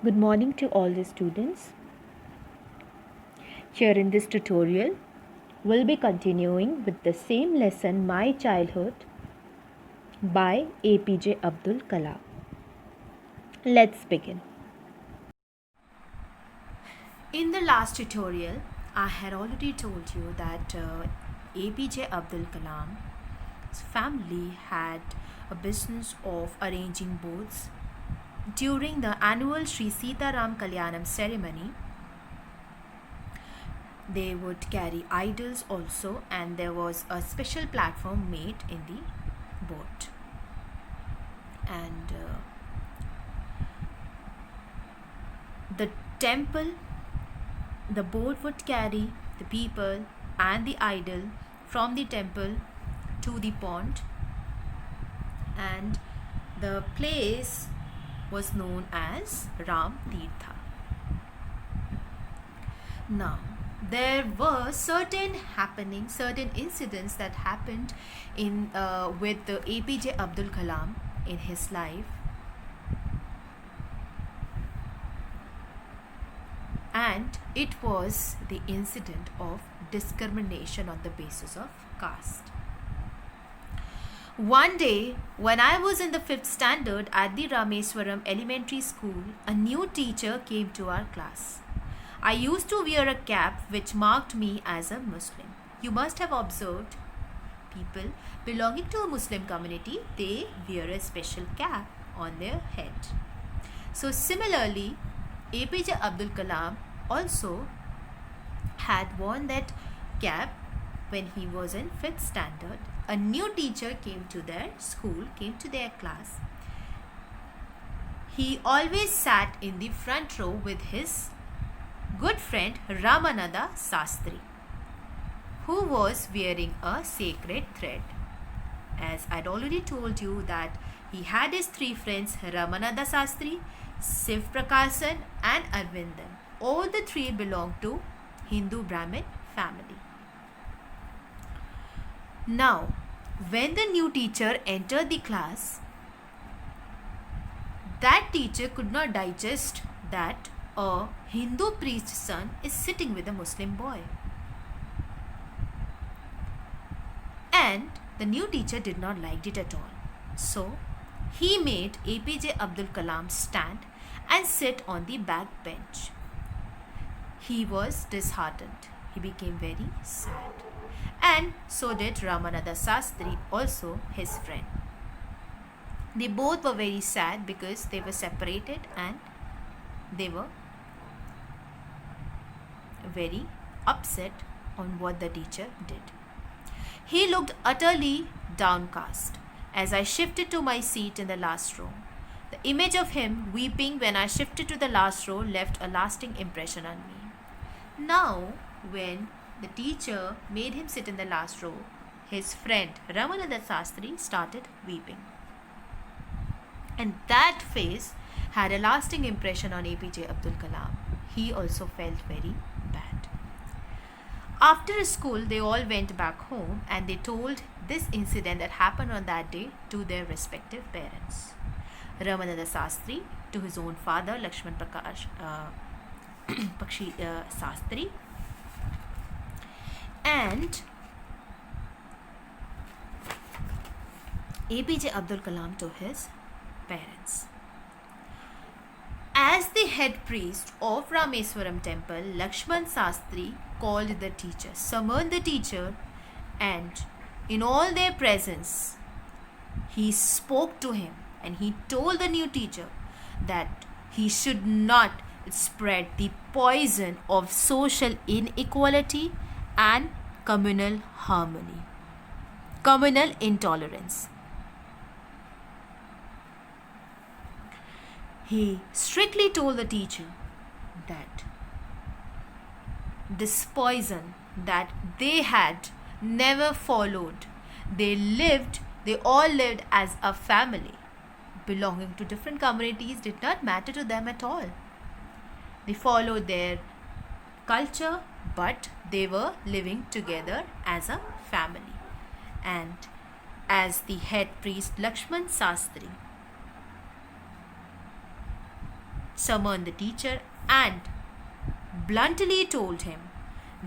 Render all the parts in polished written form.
Good morning to all the students. Here in this tutorial, we'll be continuing with the same lesson My Childhood by APJ Abdul Kalam. Let's begin. In the last tutorial, I had already told you that APJ Abdul Kalam's family had a business of arranging boats. During the annual Sri Sitaram Kalyanam ceremony, they would carry idols also, and there was a special platform made in the boat. And the temple, the boat would carry the people and the idol from the temple to the pond, and the place was known as Ram Tirtha. Now, there were certain incidents that happened in with the APJ Abdul Kalam in his life, and it was the incident of discrimination on the basis of caste. One day, when I was in the 5th standard at the Rameswaram Elementary School, a new teacher came to our class. I used to wear a cap which marked me as a Muslim. You must have observed people belonging to a Muslim community, they wear a special cap on their head. So similarly, APJ Abdul Kalam also had worn that cap when he was in 5th standard. A new teacher came to their school, came to their class. He always sat in the front row with his good friend Ramananda Sastri, who was wearing a sacred thread. As I'd already told you that he had his 3 friends, Ramananda Sastri, Shiv Prakasan and Arvindan. All the 3 belonged to Hindu Brahmin family. Now, when the new teacher entered the class, that teacher could not digest that a Hindu priest's son is sitting with a Muslim boy. And the new teacher did not like it at all. So, he made APJ Abdul Kalam stand and sit on the back bench. He was disheartened. He became very sad. And so did Ramananda Sastri, also his friend. They both were very sad because they were separated and they were very upset on what the teacher did. He looked utterly downcast as I shifted to my seat in the last row. The image of him weeping when I shifted to the last row left a lasting impression on me. Now, when the teacher made him sit in the last row, his friend Ramananda Sastri started weeping. And that face had a lasting impression on APJ Abdul Kalam. He also felt very bad. After school, they all went back home and they told this incident that happened on that day to their respective parents. Ramananda Sastri to his own father, Lakshman Pakshi Sastri, and APJ Abdul Kalam to his parents. As the head priest of Rameswaram temple, Lakshman Sastri called the teacher, summoned the teacher, and in all their presence, he spoke to him and he told the new teacher that he should not spread the poison of social inequality and communal harmony, communal intolerance. He strictly told the teacher that this poison that they had never followed. They all lived as a family. Belonging to different communities did not matter to them at all. They followed their culture, but they were living together as a family. And as the head priest Lakshman Sastri summoned the teacher and bluntly told him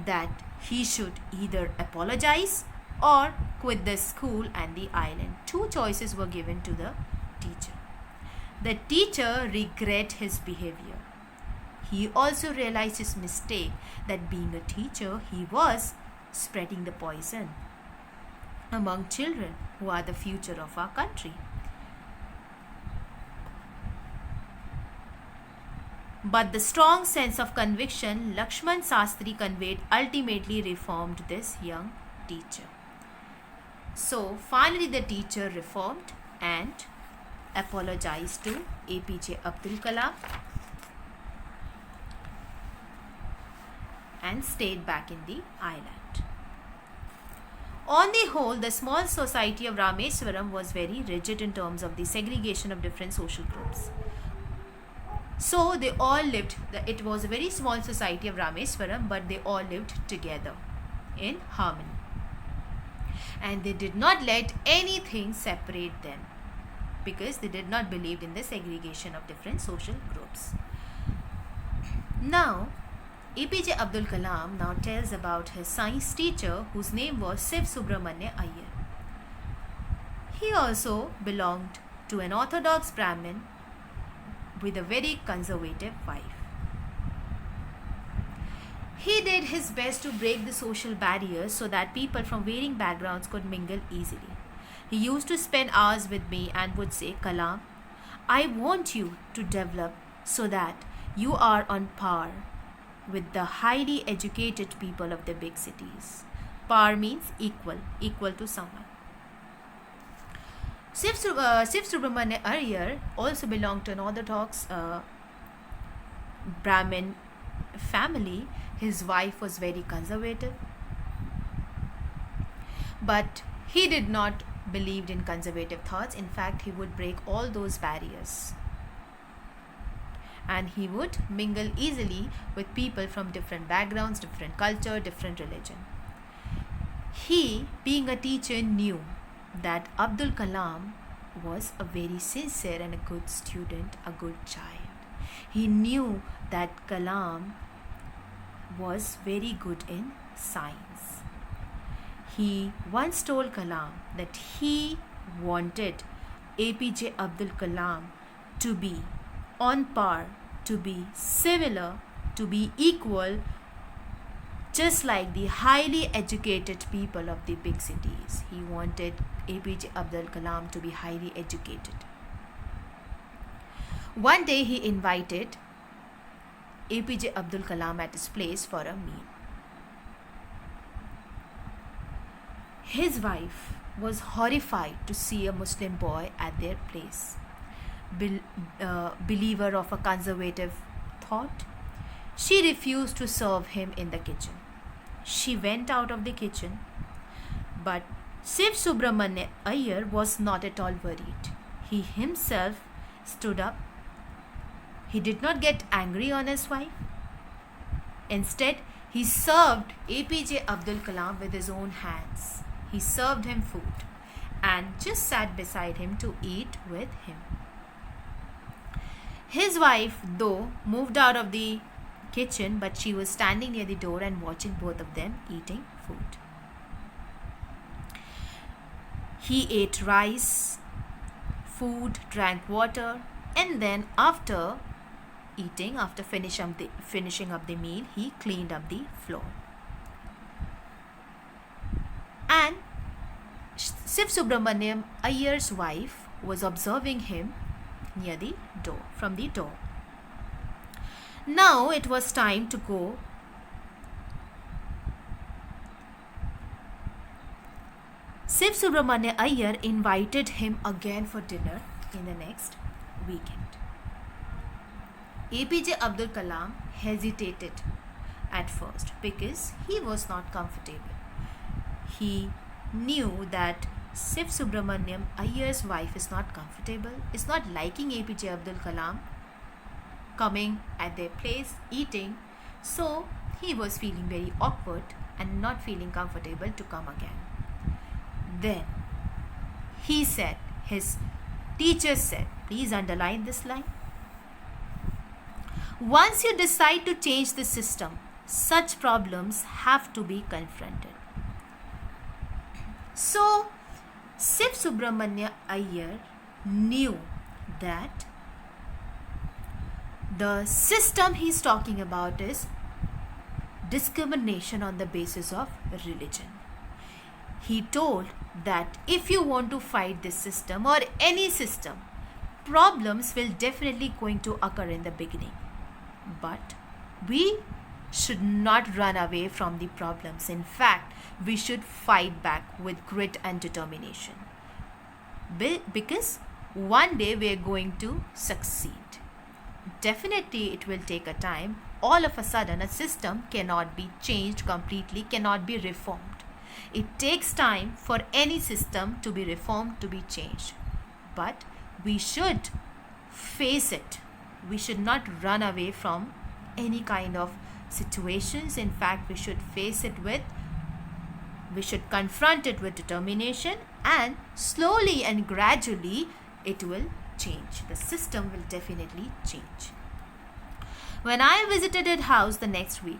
that he should either apologize or quit the school and the island. Two choices were given to the teacher. The teacher regretted his behavior. He also realized his mistake, that being a teacher, he was spreading the poison among children who are the future of our country. But the strong sense of conviction Lakshman Sastri conveyed ultimately reformed this young teacher. So finally the teacher reformed and apologized to APJ Abdul Kalam and stayed back in the island. On the whole, the small society of Rameswaram was very rigid in terms of the segregation of different social groups. So they all lived, it was a very small society of Rameswaram, but they all lived together in harmony. And they did not let anything separate them because they did not believe in the segregation of different social groups. Now, APJ Abdul Kalam now tells about his science teacher whose name was Siv Subramanya Iyer. He also belonged to an orthodox Brahmin with a very conservative wife. He did his best to break the social barriers so that people from varying backgrounds could mingle easily. He used to spend hours with me and would say, Kalam, I want you to develop so that you are on par with the highly educated people of the big cities. Par means equal to someone. Siv Subramanya Iyer also belonged to an orthodox Brahmin family. His wife was very conservative, but he did not believe in conservative thoughts. In fact, he would break all those barriers and he would mingle easily with people from different backgrounds, different culture, different religion. He, being a teacher, knew that Abdul Kalam was a very sincere and a good student, a good child. He knew that Kalam was very good in science. He once told Kalam that he wanted APJ Abdul Kalam to be on par, to be similar, to be equal, just like the highly educated people of the big cities. He wanted APJ Abdul Kalam to be highly educated. One day he invited APJ Abdul Kalam at his place for a meal. His wife was horrified to see a Muslim boy at their place. Believer of a conservative thought, she refused to serve him in the kitchen. She went out of the kitchen, but Siv Subramanya Iyer was not at all worried. He himself stood up. He did not get angry on his wife. Instead, he served APJ Abdul Kalam with his own hands. He served him food and just sat beside him to eat with him. His wife, though, moved out of the kitchen, but she was standing near the door and watching both of them eating food. He ate rice, food, drank water, and then after finishing up the meal, he cleaned up the floor. And Siv Subramanyam Iyer's wife was observing him near the door, from the door. Now it was time to go. Siv Subramanya Iyer invited him again for dinner in the next weekend. APJ Abdul Kalam hesitated at first because he was not comfortable. He knew that Siv Subramanyam Iyer's wife is not comfortable, is not liking APJ Abdul Kalam coming at their place eating, so he was feeling very awkward and not feeling comfortable to come again. Then he said, his teacher said, please underline this line. Once you decide to change the system, such problems have to be confronted. So, Siv Subramanya Iyer knew that the system he's talking about is discrimination on the basis of religion. He told that if you want to fight this system or any system, problems will definitely going to occur in the beginning. But we should not run away from the problems. In fact, we should fight back with grit and determination. Because one day we are going to succeed. Definitely it will take a time. All of a sudden a system cannot be changed completely, cannot be reformed. It takes time for any system to be reformed, to be changed. But we should face it. We should not run away from any kind of situations. In fact, we should confront it with determination, and slowly and gradually it will change. The system will definitely change. When I visited her house the next week,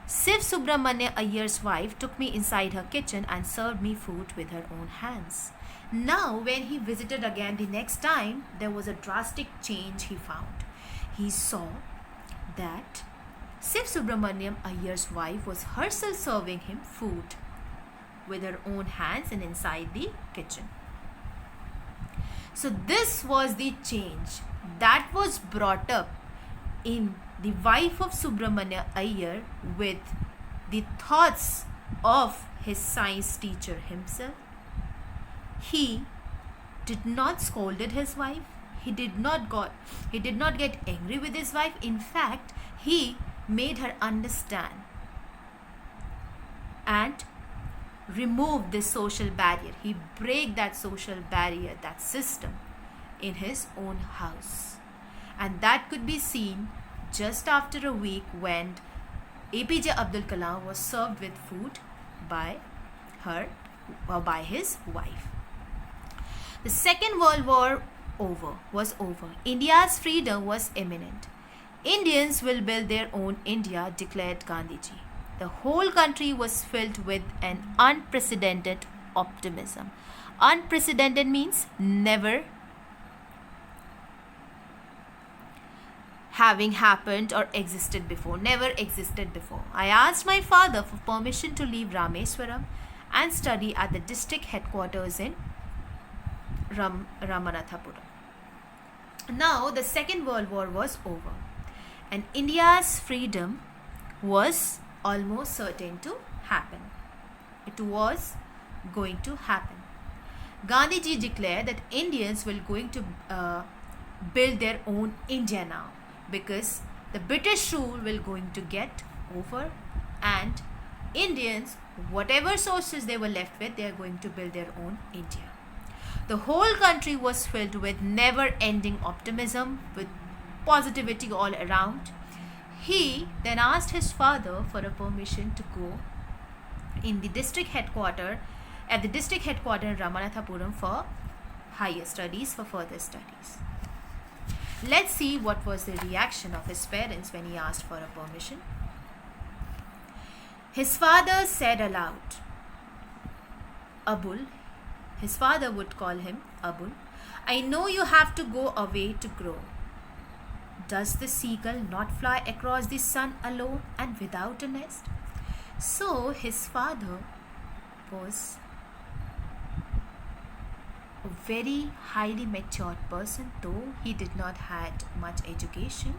Siv Subramanya Iyer's wife took me inside her kitchen and served me food with her own hands. Now, when he visited again the next time, there was a drastic change he found. He saw that Siv Subramanyam Iyer's wife was herself serving him food with her own hands and inside the kitchen. So this was the change that was brought up in the wife of Subramanya Iyer with the thoughts of his science teacher himself. He did not scolded his wife. He did not get angry with his wife. In fact, he made her understand and remove this social barrier. He break that social barrier, that system in his own house. And that could be seen just after a week when APJ Abdul Kalam was served with food by her or by his wife. The Second World War was over. India's freedom was imminent. Indians will build their own India, declared Gandhiji. The whole country was filled with an unprecedented optimism. Unprecedented means never having happened or existed before, never existed before. I asked my father for permission to leave Rameswaram and study at the district headquarters in Ramanathapuram. Now the Second World War was over and India's freedom was almost certain to happen. It was going to happen. Gandhiji declared that Indians were going to build their own India now, because the British rule will going to get over and Indians, whatever sources they were left with, they are going to build their own India. The whole country was filled with never-ending optimism, with positivity all around. He then asked his father for a permission to go in the district headquarters in Ramanathapuram for higher studies, for further studies. Let's see what was the reaction of his parents when he asked for a permission. His father said aloud, Abul, his father would call him Abul, I know you have to go away to grow. Does the seagull not fly across the sun alone and without a nest? So his father was a very highly matured person, though he did not had much education,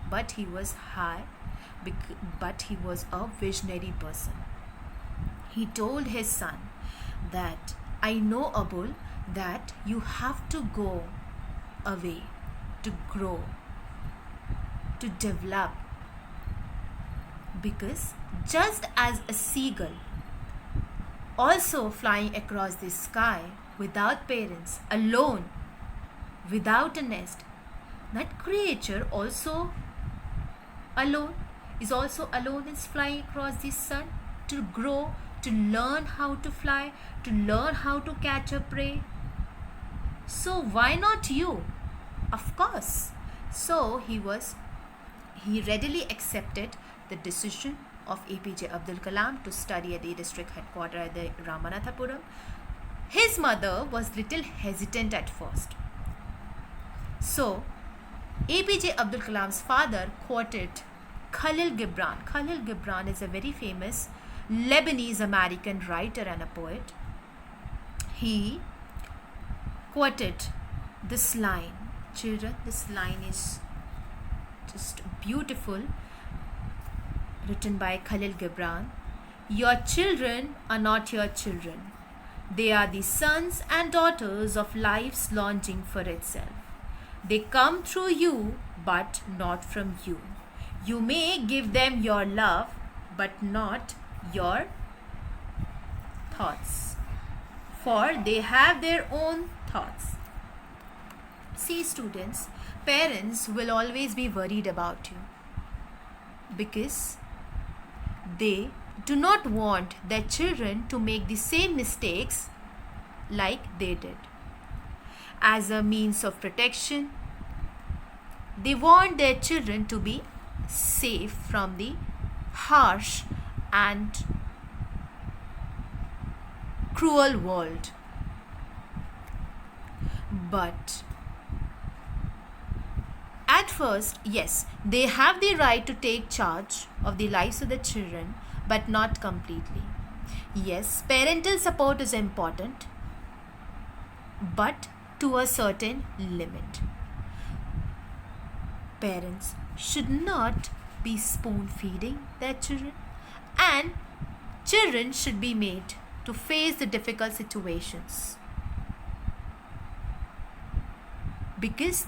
but he was a visionary person. He told his son that I know, Abul, that you have to go away to grow, to develop, because just as a seagull also flying across the sky without parents, alone, without a nest, that creature also alone is flying across the sun to grow, to learn how to fly, to learn how to catch a prey. So why not you? Of course. So he readily accepted the decision of APJ Abdul Kalam to study at the district headquarters at the Ramanathapuram. His mother was little hesitant at first. So, APJ Abdul Kalam's father quoted Khalil Gibran. Khalil Gibran is a very famous Lebanese American writer and a poet. He quoted this line. Children, this line is just beautiful, written by Khalil Gibran. Your children are not your children. They are the sons and daughters of life's longing for itself. They come through you, but not from you. You may give them your love, but not your thoughts, for they have their own thoughts. See, students, parents will always be worried about you because they do not want their children to make the same mistakes like they did. As a means of protection, they want their children to be safe from the harsh and cruel world. But at first, yes, they have the right to take charge of the lives of the children, but not completely. Yes, parental support is important, but to a certain limit. Parents should not be spoon feeding their children, and children should be made to face the difficult situations because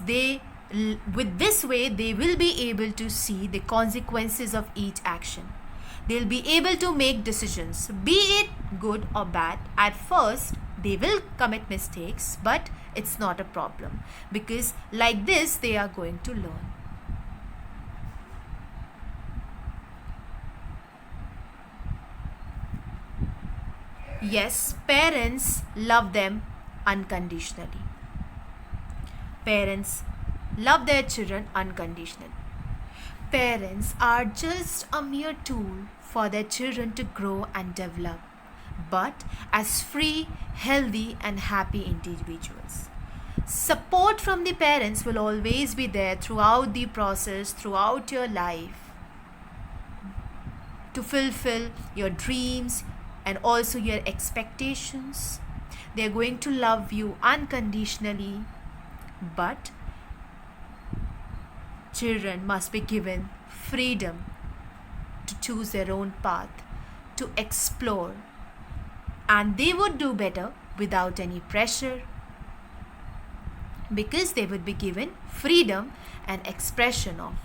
with this way they will be able to see the consequences of each action. They'll be able to make decisions, be it good or bad. At first they will commit mistakes, but it's not a problem because like this they are going to learn. Yes, parents love them unconditionally. Parents love their children unconditionally. Parents are just a mere tool for their children to grow and develop, but as free, healthy, and happy individuals. Support from the parents will always be there throughout the process, throughout your life, to fulfill your dreams and also your expectations. They are going to love you unconditionally, but children must be given freedom to choose their own path, to explore, and they would do better without any pressure because they would be given freedom and expression of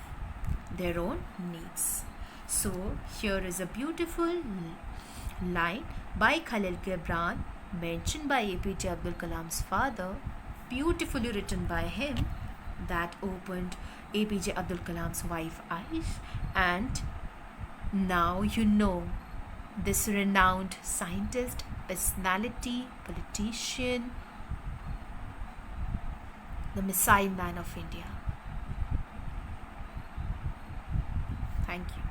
their own needs. So here is a beautiful line by Khalil Gibran, mentioned by APJ Abdul Kalam's father, beautifully written by him, that opened APJ Abdul Kalam's wife's eyes. And now you know this renowned scientist, personality, politician, the missile man of India. Thank you.